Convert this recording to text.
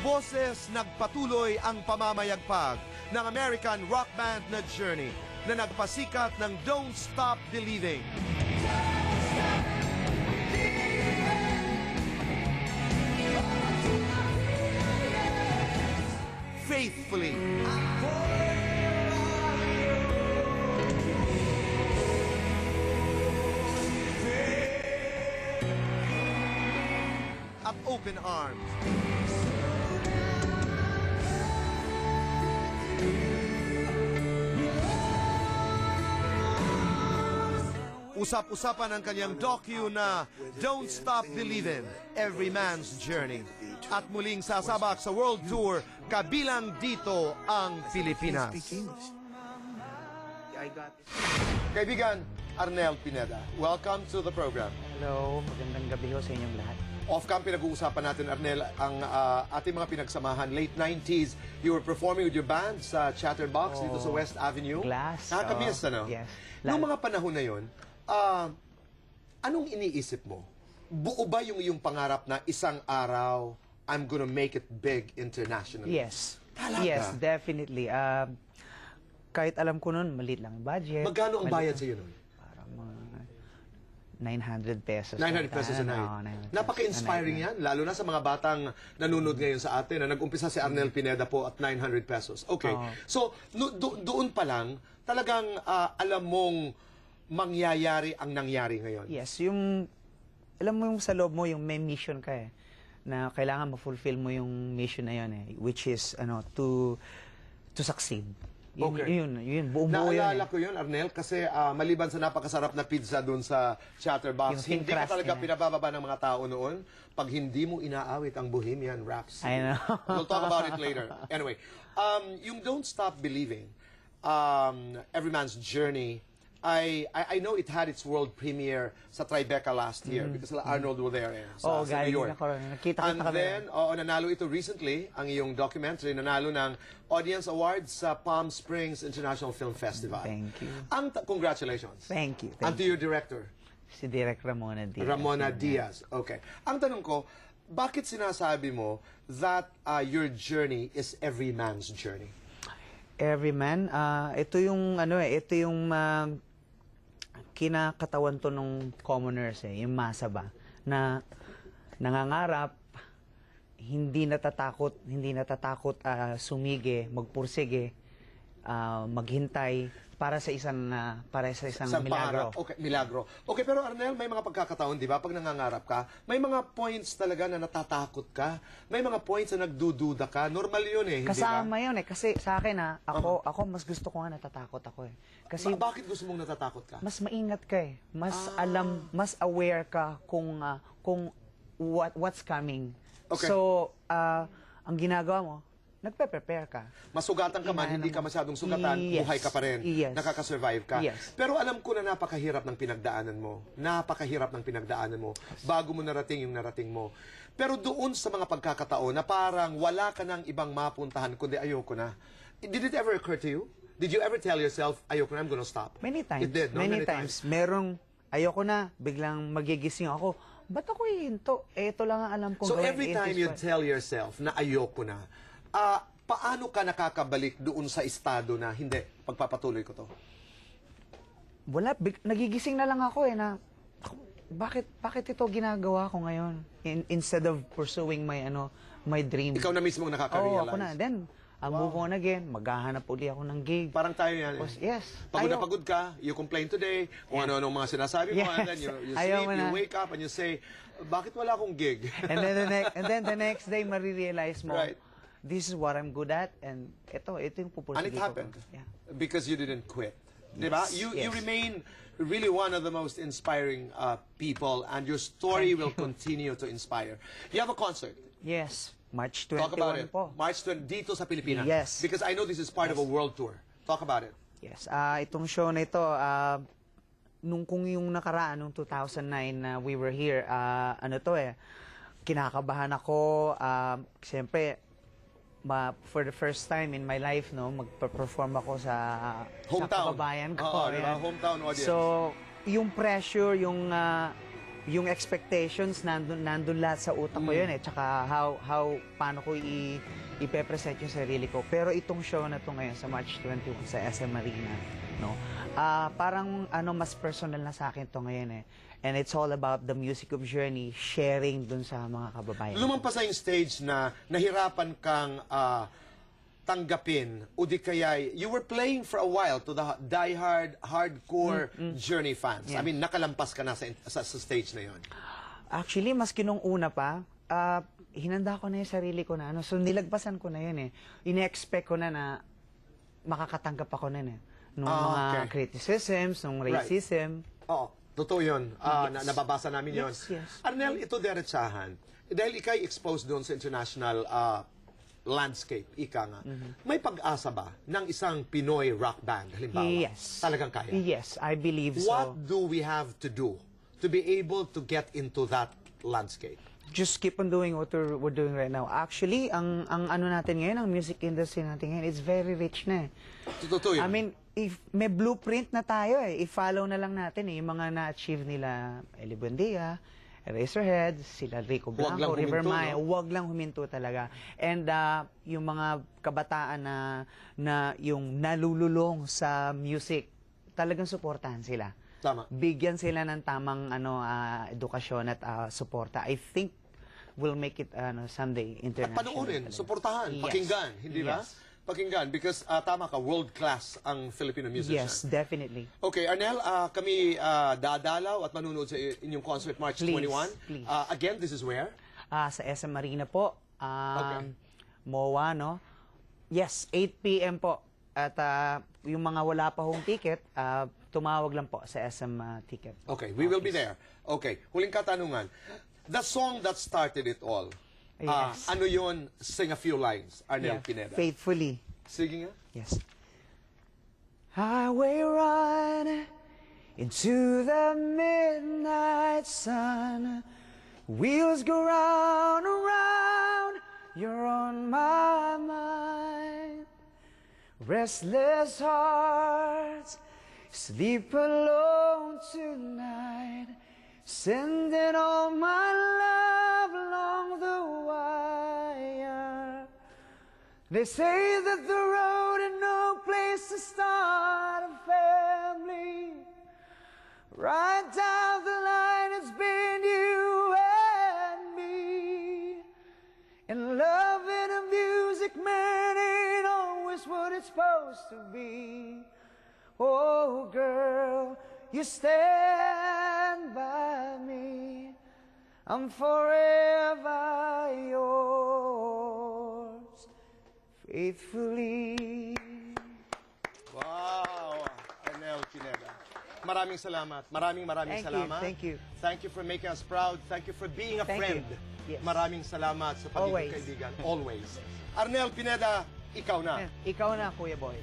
boses nagpatuloy ang pamamayagpag ng American rock band na Journey na nagpasikat ng Don't Stop Believing. Faithfully. At Open Arms. Usap-usapan ang kanyang docu na Don't Stop Believin', Every Man's Journey. At muling sasabak sa World Tour, kabilang dito ang Pilipinas. Kaibigan Arnel Pineda, welcome to the program. Hello, magandang gabi ho sa inyong lahat. Off-cam, pinag-uusapan natin, Arnel, ang ating mga pinagsamahan. Late 90s, you were performing with your band sa Chatterbox dito sa West Avenue. Glass. Nakakamiss, ano? Yes. Noong mga panahon na yon, anong iniisip mo? Buo ba yung iyong pangarap na isang araw, I'm gonna make it big internationally? Yes. Talaga? Yes, definitely. Kahit alam ko nun, maliit lang ang budget. Magkano ang bayad sa iyo nun? Parang mga 900 pesos. 900 pesos a night. Napaka-inspiring yan, lalo na sa mga batang nanonood ngayon sa atin na nag-umpisa si Arnel Pineda po at 900 pesos. Okay. So, doon pa lang, talagang alam mong mangyayari ang nangyari ngayon. Yes, alam mo yung sa loob mo, yung may mission ka eh, na kailangan ma-fulfill mo yung mission na yun eh, which is, to succeed. Yun, buong-buo yun. Naalala ko yun, Arnel, kasi maliban sa napakasarap na pizza doon sa Chatterbox, hindi ka talaga pinabababa ng mga tao noon pag hindi mo inaawit ang Bohemian Rhapsody. I know. We'll talk about it later. Anyway, yung Don't Stop Believing, Every Man's Journey, I know it had its world premiere sa Tribeca last year because Arnold were there sa New York. Nakita And then, nanalo ito recently, ang iyong documentary, nanalo ng Audience Awards sa Palm Springs International Film Festival. Thank you. Congratulations. Thank you. And to your director? Si Direk Ramona Diaz. Ramona Diaz. Okay. Ang tanong ko, bakit sinasabi mo that your journey is every man's journey? Every man, ito yung kinakatawan to ng commoners eh, yung masa ba, na nangangarap, hindi natatakot sumige, magpursige, maghintay para sa isang milagro. Okay, milagro. Okay, pero Arnel, may mga pagkakataon, di ba? Pag nangangarap ka, may mga points talaga na natatakot ka. May mga points na nagdududa ka. Normal yun eh, hindi ba? Kasama yun eh. Kasi sa akin ako mas gusto ko nga natatakot ako eh. Kasi bakit gusto mong natatakot ka? mas maingat ka eh. Mas mas aware ka kung what's coming. Okay. So, ang ginagawa mo, nagpe-prepare ka. Masugatan ka man, hindi ka masyadong sugatan, Yes. buhay ka pa rin, Yes. nakaka-survive ka. Yes. Pero alam ko na napakahirap ng pinagdaanan mo. Napakahirap ng pinagdaanan mo bago mo narating yung narating mo. Pero doon sa mga pagkakataon na parang wala ka ng ibang mapuntahan, kundi ayoko na. Did it ever occur to you? Did you ever tell yourself, ayoko na, I'm gonna stop? Many times. It did, no? Many times. Merong, ayoko na, biglang magigising ako. Ba't ako hihinto? Ito lang ang alam kong So gawin. every time you tell yourself na ayoko na, paano ka nakakabalik doon sa estado na hindi, pagpapatuloy ko to? Wala, nagigising na lang ako eh na, bakit ito ginagawa ko ngayon? Instead of pursuing my dream. Ikaw na mismo nakaka-realize. Ako na. Then, I'll move on again. Maghahanap uli ako ng gig. Parang tayo yan. Yes. Pagod na pagod ka, you complain today, kung ano-ano mga sinasabi mo, and then you sleep, you wake up, and you say, bakit wala akong gig? and then the next day, marirealize mo, Right. This is what I'm good at, and ito yung pupursige ko. And it happened. Yeah. Because you didn't quit. Yes, Diba? You yes. remain really one of the most inspiring people, and your story will continue to inspire. You have a concert. Yes. March Talk about 21 it. po. March 20, dito sa Pilipinas. Yes. Because I know this is part of a world tour. Talk about it. Yes. Itong show na ito, kung yung nakaraan, nung 2009 na we were here, kinakabahan ako. Siyempre, for the first time in my life, magpa-perform ako sa Hometown. kababayan ko. Oo, diba? Hometown audience. So, yung pressure, yung yung expectations nandun lahat sa utak ko yun eh, tsaka paano ko ipe-present yung sarili ko. Pero itong show na to ngayon sa March 21 sa SM Marina, no, parang mas personal na sa akin to ngayon eh. And it's all about the music of Journey, sharing dun sa mga kababayan. Lumampas na yung stage na nahirapan kang tanggapin o di kaya you were playing for a while to the die-hard, hardcore Journey fans. Yeah. I mean, nakalampas ka na sa stage na yon. Actually, maski nung una pa, hinanda ko na yung sarili ko na. So, nilagpasan ko na yun eh. Ine-expect ko na makakatanggap ako na nung mga criticisms, nung racism. Oo, totoo yun. Nababasa namin yun. Yes. Arnel, ito diretsahan. Dahil ikay exposed doon sa international landscape, ika nga, may pag-asa ba ng isang Pinoy rock band, halimbawa? Yes. Talagang kaya? Yes, I believe so. What do we have to do to be able to get into that landscape? Just keep on doing what we're doing right now. Actually, ang ano natin ngayon, ang music industry natin ngayon, it's very rich na eh. Totoo yun. I mean, if may blueprint na tayo eh, i-follow na lang natin eh, yung mga na-achieve nila Eli Buendia, Eraserhead, sila Rico Blanco, River Maya, huwag lang huminto talaga. And yung mga kabataan na yung nalululong sa music, talagang suportahan sila. Tama. Bigyan sila ng tamang edukasyon at suporta. I think we'll make it someday international. At panoorin, talaga. suportahan, Yes. pakinggan, hindi ba? Yes. Pakinggan, because tama ka, world-class ang Filipino musician. Yes, definitely. Okay, Arnel, kami dadalaw at manunood sa inyong concert March Please, 21. please. Again, this is where? Sa SM Marina po. Okay. MOA, no? Yes, 8 p.m. po. At yung mga wala pa hong ticket, tumawag lang po sa SM Ticket. Okay, we will be there. Okay, huling katanungan. The song that started it all, Yes. ano yun? Sing a few lines, Arnel Pineda. Faithfully. Sige nga. Yes. Highway run into the midnight sun. Wheels go round and round. You're on my mind. Restless hearts sleep alone tonight. Sending all my love along the wire. They say that the road is no place to start a family. Right down the line, it's been you and me. And love and a music, man, ain't always what it's supposed to be. Oh, girl, you stand by me. I'm forever yours, faithfully. Wow, Arnel Pineda. Maraming salamat. Maraming salamat. Thank you. Thank you for making us proud. Thank you for being a Thank friend. you. Yes. Maraming salamat sa pagiging Always. kaibigan. Always. Arnel Pineda, ikaw na. Ikaw na, Kuya Boy.